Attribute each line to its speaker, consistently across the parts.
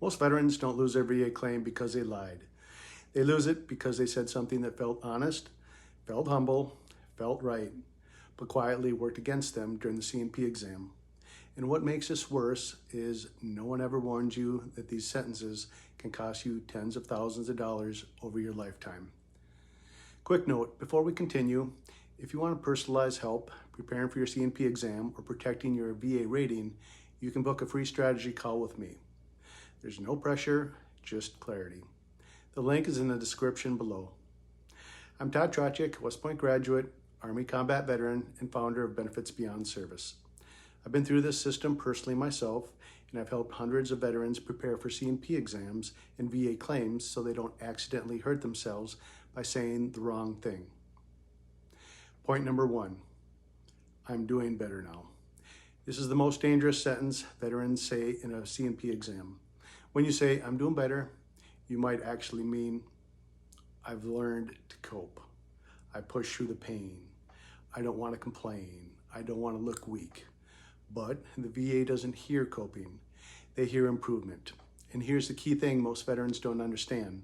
Speaker 1: Most veterans don't lose their VA claim because they lied. They lose it because they said something that felt honest, felt humble, felt right, but quietly worked against them during the C&P exam. And what makes this worse is no one ever warned you that these sentences can cost you tens of thousands of dollars over your lifetime. Quick note, before we continue, if you want personalized help preparing for your C&P exam or protecting your VA rating, you can book a free strategy call with me. There's no pressure, just clarity. The link is in the description below. I'm Todd Traczyk, West Point graduate, Army combat veteran, and founder of Benefits Beyond Service. I've been through this system personally myself, and I've helped hundreds of veterans prepare for C&P exams and VA claims so they don't accidentally hurt themselves by saying the wrong thing. Point number 1, I'm doing better now. This is the most dangerous sentence veterans say in a C&P exam. When you say, I'm doing better, you might actually mean, I've learned to cope. I push through the pain. I don't want to complain. I don't want to look weak. But the VA doesn't hear coping. They hear improvement. And here's the key thing most veterans don't understand.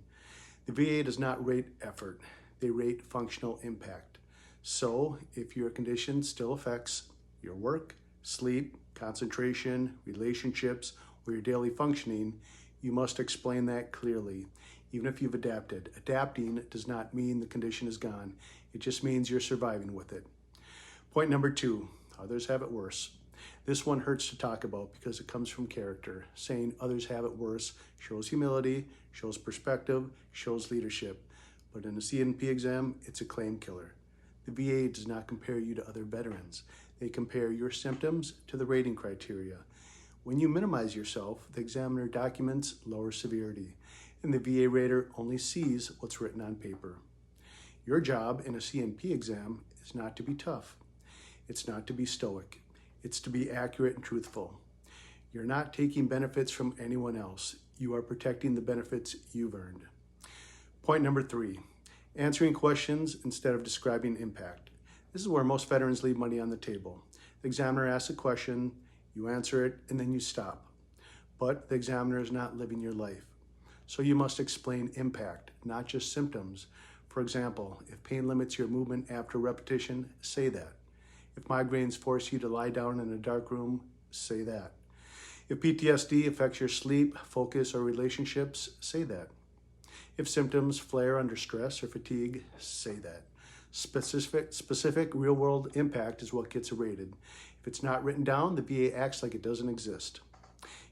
Speaker 1: The VA does not rate effort. They rate functional impact. So if your condition still affects your work, sleep, concentration, relationships, or your daily functioning, you must explain that clearly, even if you've adapted. Adapting does not mean the condition is gone. It just means you're surviving with it. Point number 2, others have it worse. This one hurts to talk about because it comes from character. Saying others have it worse shows humility, shows perspective, shows leadership. But in a C&P exam, it's a claim killer. The VA does not compare you to other veterans. They compare your symptoms to the rating criteria. When you minimize yourself, the examiner documents lower severity, and the VA rater only sees what's written on paper. Your job in a C&P exam is not to be tough. It's not to be stoic. It's to be accurate and truthful. You're not taking benefits from anyone else. You are protecting the benefits you've earned. Point number 3, answering questions instead of describing impact. This is where most veterans leave money on the table. The examiner asks a question, you answer it, and then you stop. But the examiner is not living your life. So you must explain impact, not just symptoms. For example, if pain limits your movement after repetition, say that. If migraines force you to lie down in a dark room, say that. If PTSD affects your sleep, focus, or relationships, say that. If symptoms flare under stress or fatigue, say that. Specific real-world impact is what gets rated. If it's not written down, the VA acts like it doesn't exist.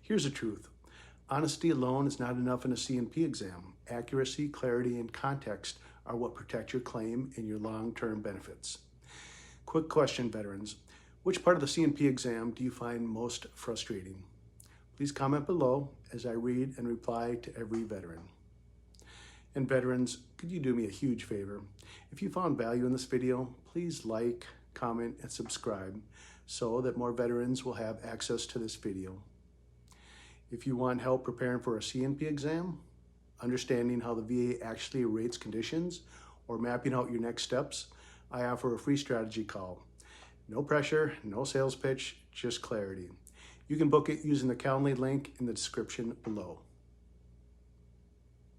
Speaker 1: Here's the truth. Honesty alone is not enough in a C&P exam. Accuracy, clarity, and context are what protect your claim and your long-term benefits. Quick question, veterans. Which part of the C&P exam do you find most frustrating? Please comment below as I read and reply to every veteran. And veterans, could you do me a huge favor? If you found value in this video, please like, comment, and subscribe so that more veterans will have access to this video. If you want help preparing for a C&P exam, understanding how the VA actually rates conditions, or mapping out your next steps, I offer a free strategy call. No pressure, no sales pitch, just clarity. You can book it using the Calendly link in the description below.